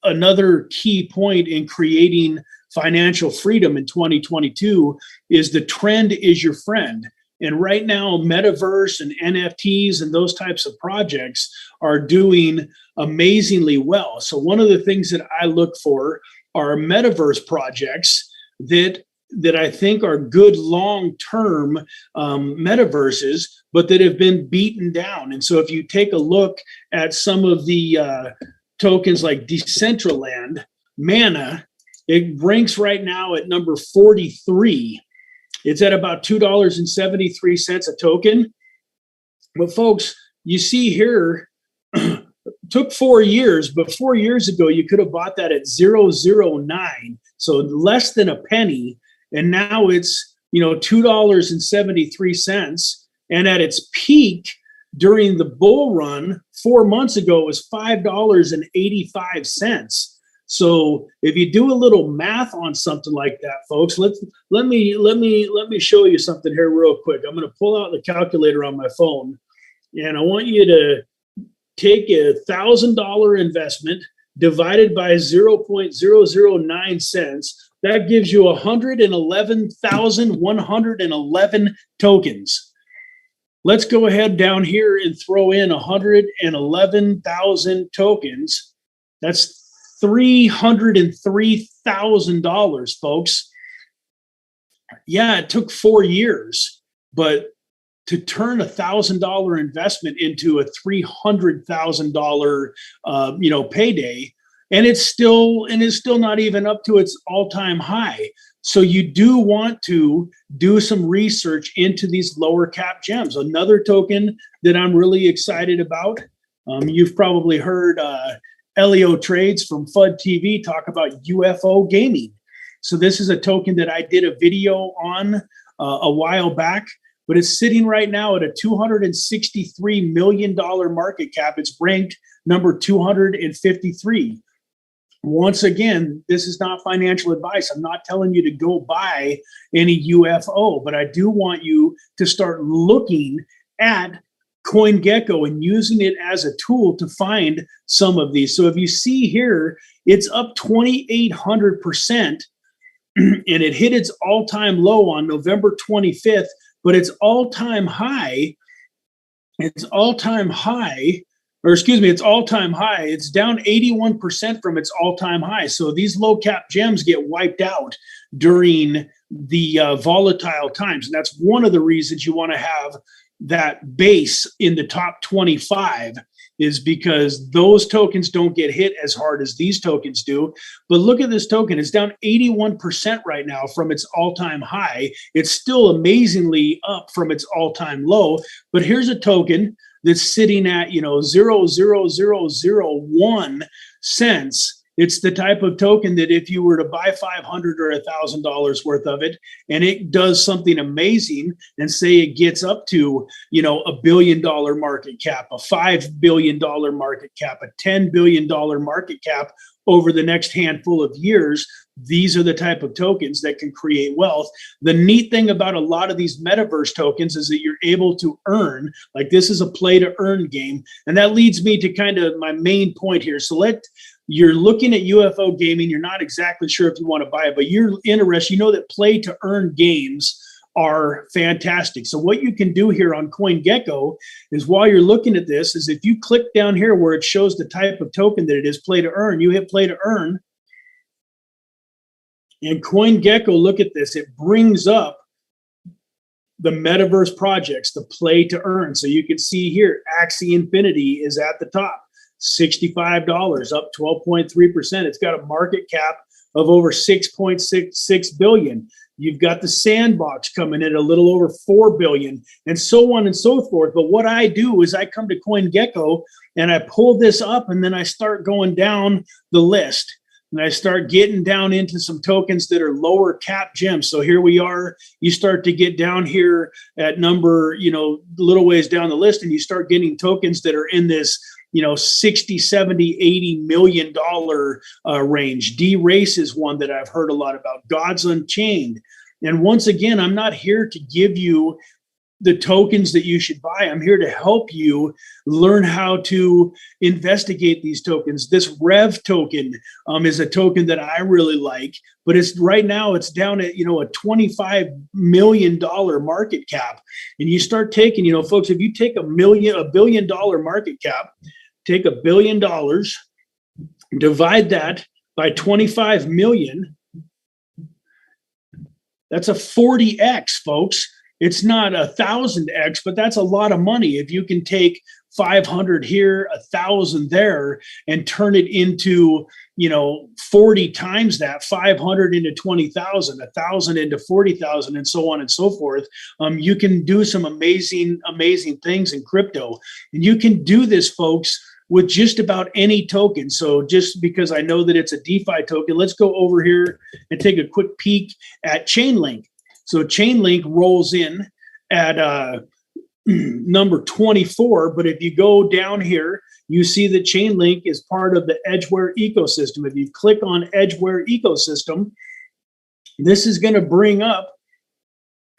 another key point in creating financial freedom in 2022 is the trend is your friend. And right now, metaverse and NFTs and those types of projects are doing amazingly well. So one of the things that I look for are metaverse projects that I think are good long-term metaverses, but that have been beaten down. And so if you take a look at some of the tokens like Decentraland, Mana, it ranks right now at number 43. It's at about $2.73 a token. But folks, you see here, took 4 years, but 4 years ago, you could have bought that at 0.009, so less than a penny. And now it's, $2.73. And at its peak during the bull run 4 months ago, it was $5.85. So if you do a little math on something like that, folks, let me show you something here real quick. I'm going to pull out the calculator on my phone, and I want you to take $1,000 investment divided by 0.009 cents. That gives you 111,111 tokens. Let's go ahead down here and throw in 111,000 tokens. That's $303,000, folks. Yeah, it took 4 years, but to turn $1,000 investment into a $300,000 payday, and it's still not even up to its all-time high. So you do want to do some research into these lower cap gems. Another token that I'm really excited about, you've probably heard Elio Trades from FUD TV talk about Ufo Gaming. So this is a token that I did a video on a while back, but it's sitting right now at a $263 million market cap. It's ranked number 253. Once again, this is not financial advice. I'm not telling you to go buy any UFO, but I do want you to start looking at CoinGecko and using it as a tool to find some of these. So if you see here, it's up 2,800%, and it hit its all-time low on November 25th, but its all-time high, it's all-time high. It's down 81% from its all-time high. So these low-cap gems get wiped out during the volatile times. And that's one of the reasons you want to have that base in the top 25, is because those tokens don't get hit as hard as these tokens do. But look at this token. It's down 81% right now from its all-time high. It's still amazingly up from its all-time low. But here's a token that's sitting at 0.0001 cents. It's the type of token that if you were to buy $500 or $1,000 worth of it, and it does something amazing, and say it gets up to $1 billion market cap, a $5 billion market cap, a $10 billion market cap over the next handful of years, these are the type of tokens that can create wealth. The neat thing about a lot of these metaverse tokens is that you're able to earn, like this is a play to earn game. And that leads me to kind of my main point here. So you're looking at Ufo Gaming. You're not exactly sure if you want to buy it, but you're interested. You know that play to earn games are fantastic. So what you can do here on CoinGecko is, while you're looking at this, is if you click down here where it shows the type of token that it is, play to earn, you hit play to earn. And CoinGecko, look at this. It brings up the metaverse projects, the play to earn. So you can see here, Axie Infinity is at the top, $65, up 12.3%. It's got a market cap of over 6.66 billion. You've got the Sandbox coming in a little over 4 billion, and so on and so forth. But what I do is I come to CoinGecko and I pull this up, and then I start going down the list. And I start getting down into some tokens that are lower cap gems. So here we are. You start to get down here at number, little ways down the list, and you start getting tokens that are in this, 60, 70, $80 million range. D-Race is one that I've heard a lot about. Gods Unchained. And once again, I'm not here to give you the tokens that you should buy. I'm here to help you learn how to investigate these tokens. This Rev token is a token that I really like, but it's right now it's down at, a $25 million market cap. And you start taking, folks, if you take $1 billion market cap, take $1 billion, divide that by 25 million, that's a 40x, folks. It's not 1,000x, but that's a lot of money. If you can take 500 here, 1,000 there, and turn it into, 40 times that, 500 into 20,000, 1,000 into 40,000, and so on and so forth, you can do some amazing, amazing things in crypto. And you can do this, folks, with just about any token. So just because I know that it's a DeFi token, let's go over here and take a quick peek at Chainlink. So Chainlink rolls in at number 24. But if you go down here, you see that Chainlink is part of the Edgeware ecosystem. If you click on Edgeware ecosystem, this is going to bring up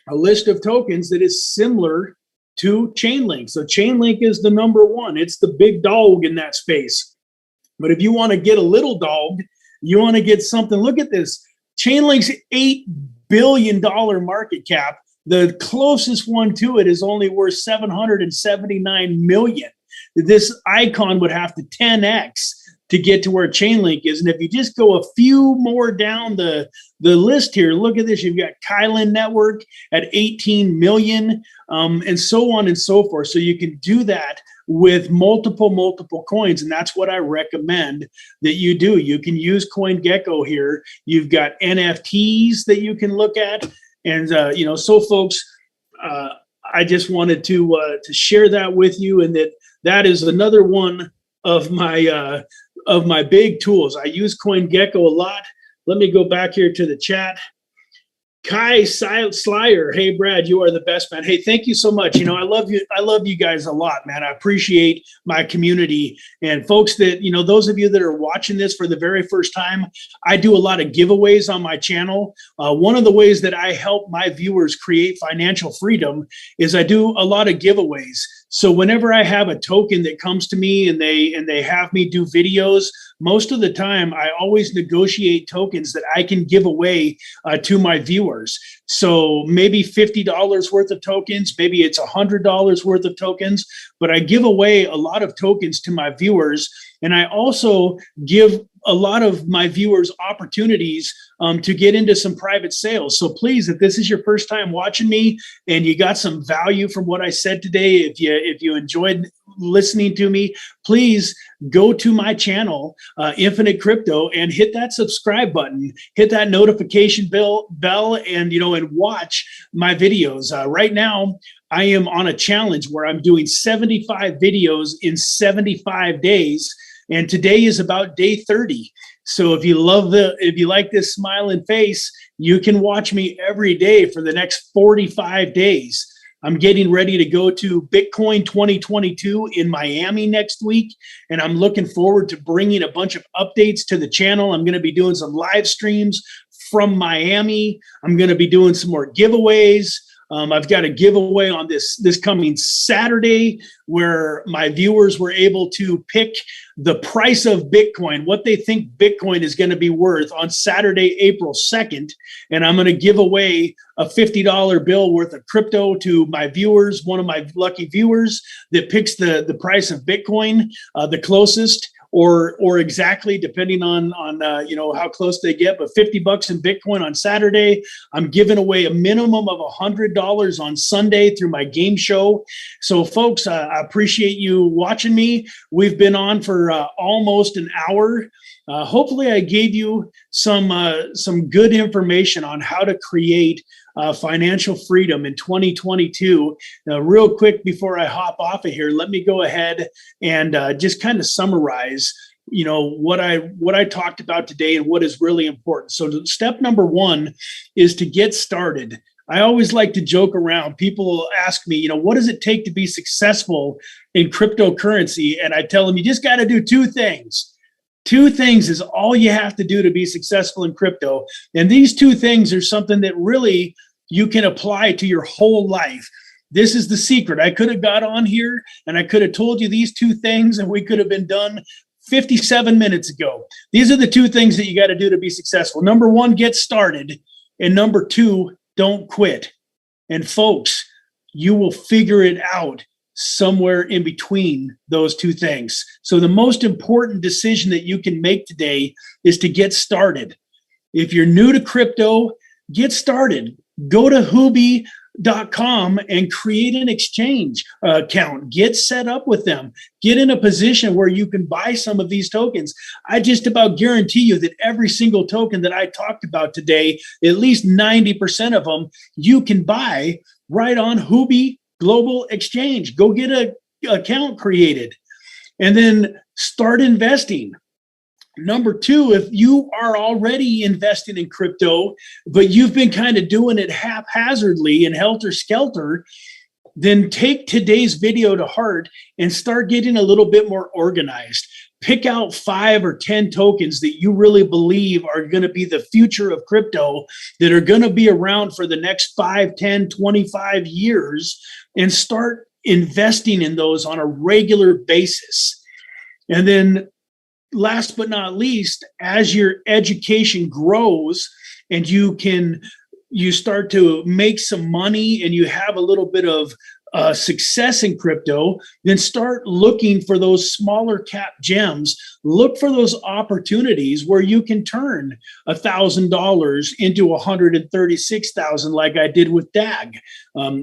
a list of tokens that is similar to Chainlink. So Chainlink is the number one. It's the big dog in that space. But if you want to get a little dog, you want to get something. Look at this. Chainlink's $8 billion market cap. The closest one to it is only worth $779 million. This icon would have to 10x to get to where Chainlink is. And if you just go a few more down the list here, look at this. You've got Kylan Network at 18 million, and so on and so forth. So you can do that with multiple coins. And that's what I recommend that you do. You can use CoinGecko here. You've got NFTs that you can look at. And, so folks, I just wanted to share that with you, and that is another one of my big tools. I use CoinGecko a lot. Let me go back here to the chat. Kai Slyer, hey Brad, you are the best, man. Hey, thank you so much. I love you. I love you guys a lot, man. I appreciate my community and folks that, those of you that are watching this for the very first time. I do a lot of giveaways on my channel. One of the ways that I help my viewers create financial freedom is I do a lot of giveaways. So whenever I have a token that comes to me and they have me do videos, most of the time I always negotiate tokens that I can give away to my viewers. So maybe $50 worth of tokens, maybe it's $100 worth of tokens, but I give away a lot of tokens to my viewers. And I also give a lot of my viewers opportunities to get into some private sales. So please, if this is your first time watching me and you got some value from what I said today, if you enjoyed listening to me, please go to my channel, Infinite Crypto, and hit that subscribe button, hit that notification bell, and watch my videos. Right now, I am on a challenge where I'm doing 75 videos in 75 days. And today is about day 30. So if you like this smiling face, you can watch me every day for the next 45 days. I'm getting ready to go to Bitcoin 2022 in Miami next week, and I'm looking forward to bringing a bunch of updates to the channel. I'm going to be doing some live streams from Miami. I'm going to be doing some more giveaways. I've got a giveaway on this coming Saturday where my viewers were able to pick the price of Bitcoin, what they think Bitcoin is going to be worth on Saturday, April 2nd. And I'm going to give away a $50 bill worth of crypto to my viewers, one of my lucky viewers that picks the price of Bitcoin the closest. Or exactly, depending on how close they get, but $50 in Bitcoin on Saturday. I'm giving away a minimum of $100 on Sunday through my game show. So, folks, I appreciate you watching me. We've been on for almost an hour. Hopefully, I gave you some good information on how to create financial freedom in 2022. Now, real quick before I hop off of here, let me go ahead and just kind of summarize, what I talked about today and what is really important. So step number one is to get started. I always like to joke around. People ask me, what does it take to be successful in cryptocurrency? And I tell them, you just got to do two things. Two things is all you have to do to be successful in crypto. And these two things are something that really you can apply to your whole life. This is the secret. I could have got on here and I could have told you these two things and we could have been done 57 minutes ago. These are the two things that you got to do to be successful. Number one, get started. And number two, don't quit. And folks, you will figure it out somewhere in between those two things. So the most important decision that you can make today is to get started. If you're new to crypto, get started. Go to HUOBI.com and create an exchange account. Get set up with them. Get in a position where you can buy some of these tokens. I just about guarantee you that every single token that I talked about today, at least 90% of them, you can buy right on HUOBI Global Exchange. Go get an account created and then start investing. Number two, if you are already investing in crypto, but you've been kind of doing it haphazardly and helter-skelter, then take today's video to heart and start getting a little bit more organized. Pick out 5 or 10 tokens that you really believe are going to be the future of crypto, that are going to be around for the next 5, 10, 25 years, and start investing in those on a regular basis. And then last but not least, as your education grows and you start to make some money and you have a little bit of success in crypto, then start looking for those smaller cap gems. Look for those opportunities where you can turn $1,000 into $136,000, like I did with DAG.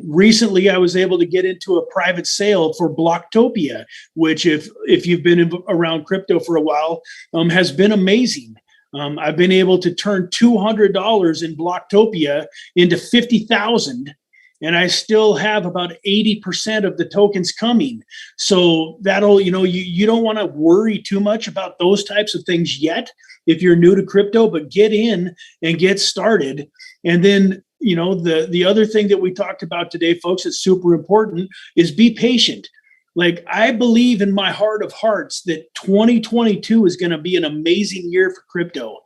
Recently, I was able to get into a private sale for Blocktopia, which, if you've been around crypto for a while, has been amazing. I've been able to turn $200 in Blocktopia into $50,000. And I still have about 80% of the tokens coming. So that'll, you don't want to worry too much about those types of things yet if you're new to crypto, but get in and get started. And then, the other thing that we talked about today, folks, that's super important is be patient. Like, I believe in my heart of hearts that 2022 is going to be an amazing year for crypto.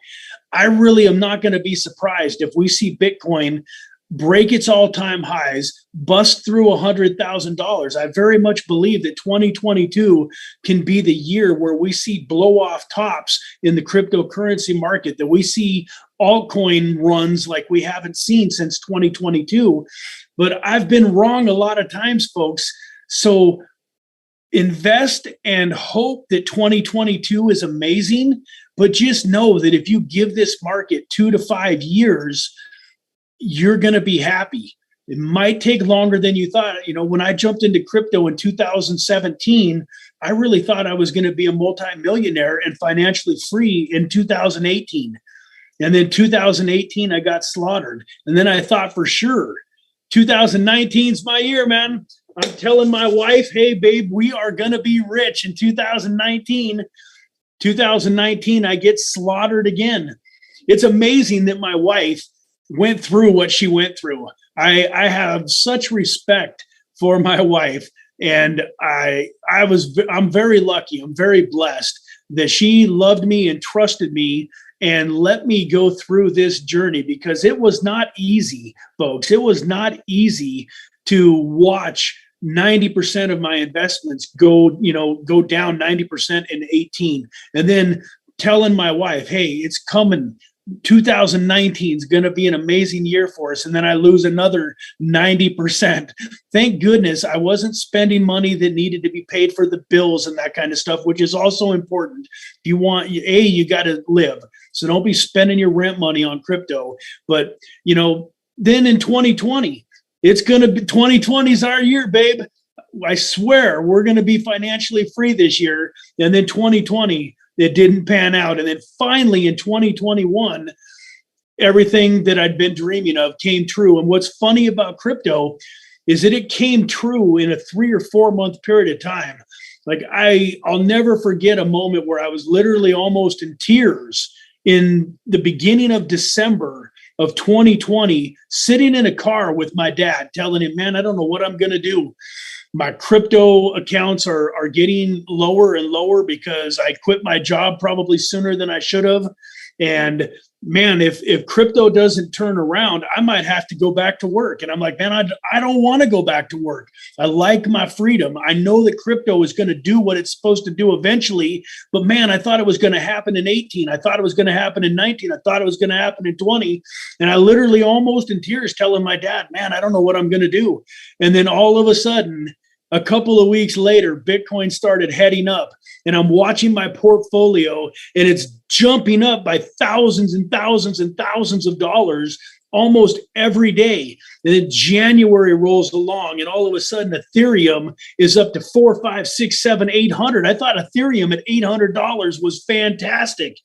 I really am not going to be surprised if we see Bitcoin break its all-time highs, bust through $100,000. I very much believe that 2022 can be the year where we see blow-off tops in the cryptocurrency market, that we see altcoin runs like we haven't seen since 2022. But I've been wrong a lot of times, folks. So invest and hope that 2022 is amazing, but just know that if you give this market 2 to 5 years, you're going to be happy. It might take longer than you thought. When I jumped into crypto in 2017, I really thought I was going to be a multimillionaire and financially free in 2018. And then 2018, I got slaughtered. And then I thought for sure, 2019 is my year, man. I'm telling my wife, hey, babe, we are going to be rich in 2019. 2019, I get slaughtered again. It's amazing that my wife went through what she went through. I have such respect for my wife, and I'm very lucky. I'm very blessed that she loved me and trusted me and let me go through this journey, because it was not easy, folks. It was not easy to watch 90% of my investments go down 90% in 18, and then telling my wife, hey, it's coming. 2019 is going to be an amazing year for us. And then I lose another 90%. Thank goodness I wasn't spending money that needed to be paid for the bills and that kind of stuff, which is also important. If you want, you got to live. So don't be spending your rent money on crypto. But, then in 2020, it's going to be 2020 is our year, babe. I swear we're going to be financially free this year. And then 2020, it didn't pan out. And then finally in 2021, everything that I'd been dreaming of came true. And what's funny about crypto is that it came true in a 3 or 4 month period of time. Like, I'll never forget a moment where I was literally almost in tears in the beginning of December of 2020, sitting in a car with my dad, telling him, man, I don't know what I'm going to do. My crypto accounts are getting lower and lower because I quit my job probably sooner than I should have. And man, if crypto doesn't turn around, I might have to go back to work. And I'm like, man, I don't want to go back to work. I like my freedom. I know that crypto is going to do what it's supposed to do eventually. But man, I thought it was going to happen in 18. I thought it was going to happen in 19. I thought it was going to happen in 20. And I literally almost in tears telling my dad, man, I don't know what I'm going to do. And then all of a sudden, a couple of weeks later, Bitcoin started heading up, and I'm watching my portfolio, and it's jumping up by thousands and thousands and thousands of dollars almost every day. And then January rolls along, and all of a sudden Ethereum is up to 4, 5, 6, 7, 800. I thought Ethereum at $800 was fantastic.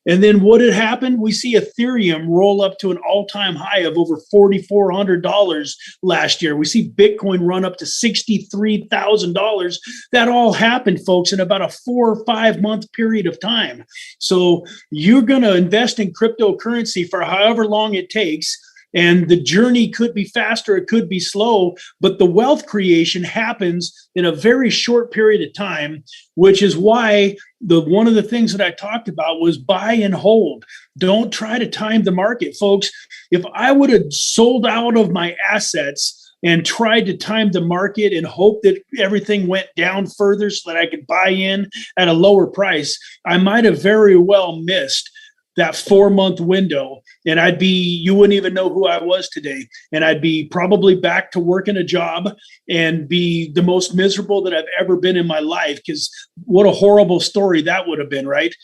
And then what had happened? We see Ethereum roll up to an all-time high of over $4,400 last year. We see Bitcoin run up to $63,000. That all happened, folks, in about a 4 or 5 month period of time. So you're going to invest in cryptocurrency for however long it takes. And the journey could be faster, it could be slow, but the wealth creation happens in a very short period of time, which is why one of the things that I talked about was buy and hold. Don't try to time the market, folks. If I would have sold out of my assets and tried to time the market and hope that everything went down further so that I could buy in at a lower price, I might have very well missed that 4-month window, and you wouldn't even know who I was today. And I'd be probably back to working a job and be the most miserable that I've ever been in my life, because what a horrible story that would have been, right?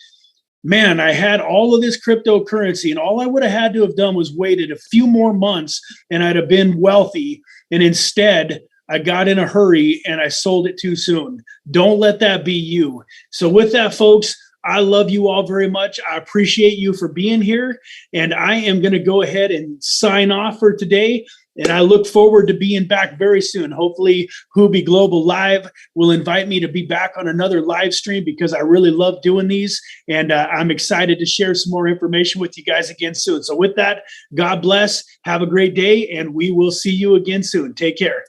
Man, I had all of this cryptocurrency, and all I would have had to have done was waited a few more months and I'd have been wealthy. And instead, I got in a hurry and I sold it too soon. Don't let that be you. So with that, folks, I love you all very much. I appreciate you for being here. And I am going to go ahead and sign off for today. And I look forward to being back very soon. Hopefully, HUOBI Global Live will invite me to be back on another live stream, because I really love doing these. And I'm excited to share some more information with you guys again soon. So with that, God bless. Have a great day. And we will see you again soon. Take care.